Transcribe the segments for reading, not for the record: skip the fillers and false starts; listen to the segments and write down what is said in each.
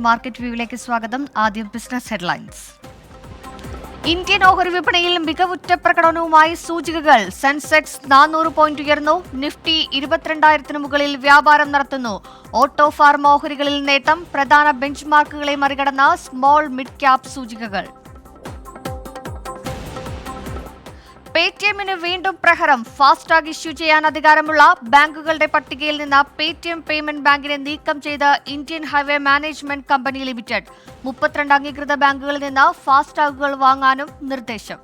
Market വ്യൂവിലേക്ക് സ്വാഗതം. ആദ്യം business headlines. Indian ഓഹരി വിപണിയിൽ മികവുറ്റ പ്രകടനവുമായി സൂചികകൾ. സെൻസെക്സ് 400 പോയിന്റ് ഉയർന്നു. നിഫ്റ്റി 22,000 മുകളിൽ വ്യാപാരം നടത്തുന്നു. ഓട്ടോ ഫാർമ ഓഹരികളിൽ നേട്ടം. പ്രധാന ബെഞ്ച് മാർക്കുകളെ മറികടന്ന സ്മോൾ മിഡ് ക്യാപ് സൂചികകൾ. പേടിഎമ്മിന് വീണ്ടും പ്രഹരം. ഫാസ്ടാഗ് ഇഷ്യൂ ചെയ്യാൻ അധികാരമുള്ള ബാങ്കുകളുടെ പട്ടികയിൽ നിന്ന് പേടിഎം പേയ്മെന്റ് ബാങ്കിനെ നീക്കം ചെയ്ത് Indian highway management company limited. 32 അംഗീകൃത ബാങ്കുകളിൽ നിന്ന് ഫാസ്ടാഗുകൾ വാങ്ങാനും നിർദ്ദേശം.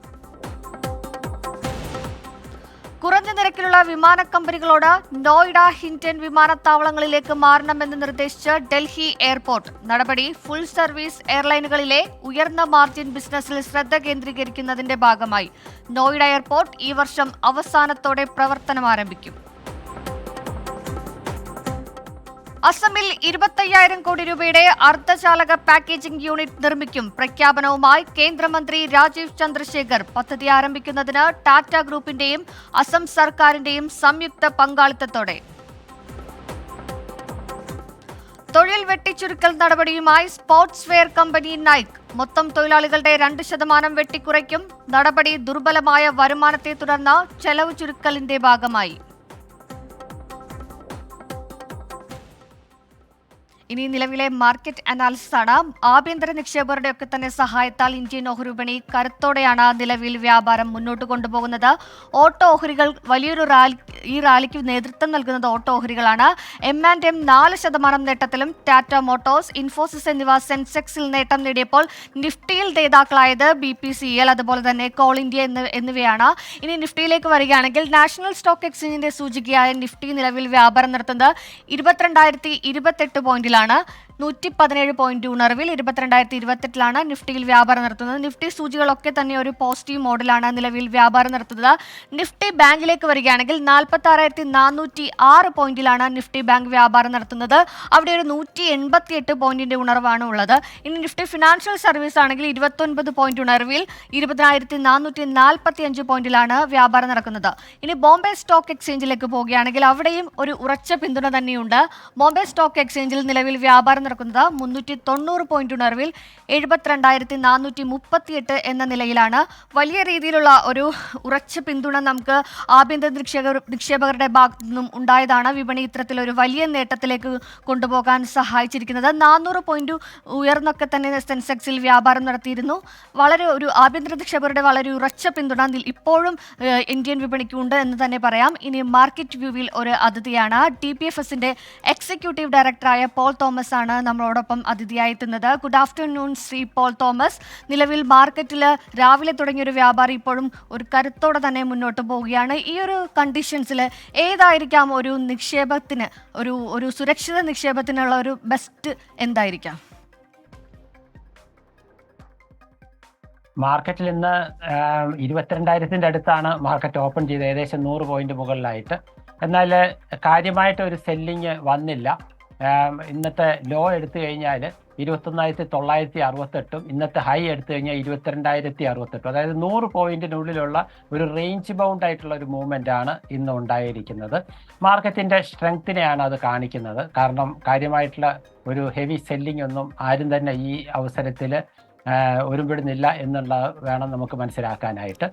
കുറഞ്ഞ നിരക്കിലുള്ള വിമാന കമ്പനികളോട് നോയിഡ, ഹിൻഡൻ വിമാനത്താവളങ്ങളിലേക്ക് മാറണമെന്ന് നിർദ്ദേശിച്ച് ഡൽഹി എയർപോർട്ട്. നടപടി ഫുൾ സർവീസ് എയർലൈനുകളിലെ ഉയർന്ന മാർജിൻ ബിസിനസ്സിൽ ശ്രദ്ധ കേന്ദ്രീകരിക്കുന്നതിന്റെ ഭാഗമായി. നോയിഡ എയർപോർട്ട് ഈ വർഷം അവസാനത്തോടെ പ്രവർത്തനം ആരംഭിക്കും. അസമിൽ 25,000 കോടി രൂപയുടെ അർദ്ധചാലക പാക്കേജിംഗ് യൂണിറ്റ് നിർമ്മിക്കും. പ്രഖ്യാപനവുമായി കേന്ദ്രമന്ത്രി രാജീവ് ചന്ദ്രശേഖർ. പദ്ധതി ആരംഭിക്കുന്നതിന് ടാറ്റ ഗ്രൂപ്പിന്റെയും അസം സർക്കാരിന്റെയും സംയുക്ത പങ്കാളിത്തത്തോടെ. തൊഴിൽ വെട്ടിച്ചുരുക്കൽ നടപടിയുമായി സ്പോർട്സ് വെയർ കമ്പനി നൈക്ക്. മൊത്തം തൊഴിലാളികളുടെ 2% വെട്ടിക്കുറയ്ക്കും. നടപടി ദുർബലമായ വരുമാനത്തെ തുടർന്ന് ചെലവ് ചുരുക്കലിന്റെ ഭാഗമായി. ഇനി നിലവിലെ മാർക്കറ്റ് അനാലിസിസ് ആണ്. ആഭ്യന്തര നിക്ഷേപകരുടെ ഒക്കെ തന്നെ സഹായത്താൽ ഇന്ത്യൻ ഓഹരി വിപണി കരുത്തോടെയാണ് നിലവിൽ വ്യാപാരം മുന്നോട്ട് കൊണ്ടുപോകുന്നത്. ഓട്ടോ ഓഹരികൾ വലിയൊരു റാലിക്ക് നേതൃത്വം നൽകുന്നത് ഓട്ടോ ഓഹരികളാണ്. M&M 4% നേട്ടത്തിലും. ടാറ്റ മോട്ടോഴ്സ്, ഇൻഫോസിസ് എന്നിവ സെൻസെക്സിൽ നേട്ടം നേടിയപ്പോൾ നിഫ്റ്റിയിൽ നേതാക്കളായത് BPCL, അതുപോലെ തന്നെ കോൾ ഇന്ത്യ എന്നിവയാണ്. ഇനി നിഫ്റ്റിയിലേക്ക് വരികയാണെങ്കിൽ നാഷണൽ സ്റ്റോക്ക് എക്സ്ചേഞ്ചിന്റെ സൂചികയായ നിഫ്റ്റി നിലവിൽ വ്യാപാരം നടത്തുന്നത് 22,028 പോയിന്റിലാണ്. 117 പോയിന്റ് ഉണർവിൽ 22,028 നിഫ്റ്റിയിൽ വ്യാപാരം നടത്തുന്നത്. നിഫ്റ്റി സൂചികളൊക്കെ തന്നെ ഒരു പോസിറ്റീവ് മോഡലാണ് നിലവിൽ വ്യാപാരം നടത്തുന്നത്. നിഫ്റ്റി ബാങ്കിലേക്ക് വരികയാണെങ്കിൽ 46,406 പോയിന്റിലാണ് നിഫ്റ്റി ബാങ്ക് വ്യാപാരം നടത്തുന്നത്. അവിടെ ഒരു 188 പോയിന്റിന്റെ ഉണർവാണ് ഉള്ളത്. ഇനി നിഫ്റ്റി ഫിനാൻഷ്യൽ സർവീസ് ആണെങ്കിൽ 29 പോയിന്റ് ഉണർവിൽ 20,445 പോയിന്റിലാണ് വ്യാപാരം നടക്കുന്നത്. ഇനി ബോംബെ സ്റ്റോക്ക് എക്സ്ചേഞ്ചിലേക്ക് പോവുകയാണെങ്കിൽ അവിടെയും ഒരു ഉറച്ച പിന്തുണ തന്നെയുണ്ട്. ബോംബെ സ്റ്റോക്ക് എക്സ്ചേഞ്ചിൽ നിലവിൽ വ്യാപാരം നടക്കുന്നത് 390 പോയിന്റ് ഉണർവിൽ 72,438 എന്ന നിലയിലാണ്. വലിയ രീതിയിലുള്ള ഒരു ഉറച്ച പിന്തുണ നമുക്ക് ആഭ്യന്തര നിക്ഷേപകരുടെ ഭാഗത്തു നിന്നും ഉണ്ടായതാണ് വിപണി ഇത്തരത്തിലൊരു വലിയ നേട്ടത്തിലേക്ക് കൊണ്ടുപോകാൻ സഹായിച്ചിരിക്കുന്നത്. 400 പോയിന്റ് ഉയർന്നൊക്കെ തന്നെ സെൻസെക്സിൽ വ്യാപാരം നടത്തിയിരുന്നു. വളരെ ഒരു ആഭ്യന്തര നിക്ഷേപകരുടെ വളരെ ഉറച്ച പിന്തുണ ഇപ്പോഴും ഇന്ത്യൻ വിപണിക്കുണ്ട് എന്ന് തന്നെ പറയാം. ഇനി മാർക്കറ്റ് വ്യൂവിൽ ഒരു അതിഥിയാണ്. TPFSന്റെ എക്സിക്യൂട്ടീവ് ഡയറക്ടറായ പോൾ തോമസ് ആണ് നമ്മളോടൊപ്പം അതിഥിയായി എത്തുന്നത്. Good afternoon Shri Paul Thomas. നിലവിൽ മാർക്കറ്റിൽ രാവിലെ തുടങ്ങിയൊരു വ്യാപാരം ഇപ്പോഴും ഒരു കരുത്തോടെ തന്നെ മുന്നോട്ട് പോവുകയാണ്. ഈ ഒരു കണ്ടീഷൻസിൽ ഏതായിരിക്കാം ഒരു നിക്ഷേപത്തിന് ഒരു സുരക്ഷിത നിക്ഷേപത്തിനുള്ള ഒരു ബെസ്റ്റ് എന്തായിരിക്കാം? മാർക്കറ്റിൽ ഇന്ന് 22,000 അടുത്താണ് മാർക്കറ്റ് ഓപ്പൺ ചെയ്ത്, ഏകദേശം 100 പോയിന്റ് മുകളിലായിട്ട്. എന്നാൽ കാര്യമായിട്ട് ഒരു സെല്ലിങ് വന്നില്ല. ഇന്നത്തെ ലോ എടുത്തു കഴിഞ്ഞാൽ 21,968, ഇന്നത്തെ ഹൈ എടുത്തു കഴിഞ്ഞാൽ 22,068. അതായത് 100 പോയിന്റിനുള്ളിലുള്ള ഒരു റേഞ്ച് ബൗണ്ട് ആയിട്ടുള്ള ഒരു മൂവ്മെന്റ് ആണ് ഇന്ന് ഉണ്ടായിരിക്കുന്നത്. മാർക്കറ്റിന്റെ സ്ട്രെങ്ത്തിനെയാണ് അത് കാണിക്കുന്നത്. കാരണം കാര്യമായിട്ടുള്ള ഒരു ഹെവി സെല്ലിംഗ് ഒന്നും ആരും തന്നെ ഈ അവസരത്തിൽ ഒരുപെടുന്നില്ല എന്നുള്ളത് വേണം നമുക്ക് മനസ്സിലാക്കാനായിട്ട്.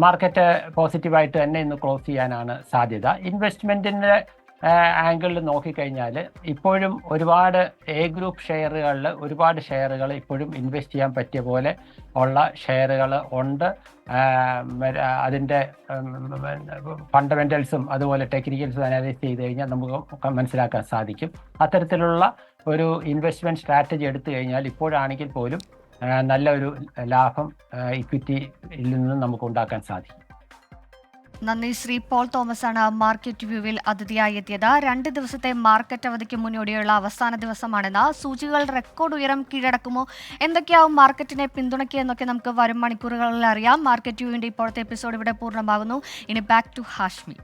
മാർക്കറ്റ് പോസിറ്റീവായിട്ട് തന്നെ ഇന്ന് ക്ലോസ് ചെയ്യാനാണ് സാധ്യത. ഇൻവെസ്റ്റ്മെൻറ്റിൻ്റെ ആംഗിളിൽ നോക്കിക്കഴിഞ്ഞാൽ ഇപ്പോഴും ഒരുപാട് ഗ്രൂപ്പ് ഷെയറുകളിൽ ഒരുപാട് ഷെയറുകൾ ഇപ്പോഴും ഇൻവെസ്റ്റ് ചെയ്യാൻ പറ്റിയ പോലെ ഉള്ള ഷെയറുകൾ ഉണ്ട്. അതിൻ്റെ ഫണ്ടമെൻ്റൽസും അതുപോലെ ടെക്നിക്കൽസും അനലൈസ് ചെയ്ത് കഴിഞ്ഞാൽ നമുക്ക് മനസ്സിലാക്കാൻ സാധിക്കും. അത്തരത്തിലുള്ള ഒരു ഇൻവെസ്റ്റ്മെൻറ്റ് സ്ട്രാറ്റജി എടുത്തു കഴിഞ്ഞാൽ ഇപ്പോഴാണെങ്കിൽ പോലും നല്ലൊരു ലാഭം ഇക്വിറ്റിയിൽ നിന്ന് നമുക്ക് ഉണ്ടാക്കാൻ സാധിക്കും. നന്ദി ശ്രീ പോൾ തോമസ് ആണ് മാർക്കറ്റ് വ്യൂവിൽ അതിഥിയായി എത്തിയത്. 2 ദിവസത്തെ മാർക്കറ്റ് അവധിക്ക് മുന്നോടിയുള്ള അവസാന ദിവസമാണെന്ന്. സൂചികൾ റെക്കോർഡ് ഉയരം കീഴടക്കുമോ, എന്തൊക്കെയാവും മാർക്കറ്റിനെ പിന്തുണയ്ക്കുക എന്നൊക്കെ നമുക്ക് വരും മണിക്കൂറുകളിൽ അറിയാം. മാർക്കറ്റ് വ്യൂവിന്റെ ഇപ്പോഴത്തെ എപ്പിസോഡ് ഇവിടെ പൂർണ്ണമാകുന്നു. ഇനി ബാക്ക് ടു ഹാഷ്മി.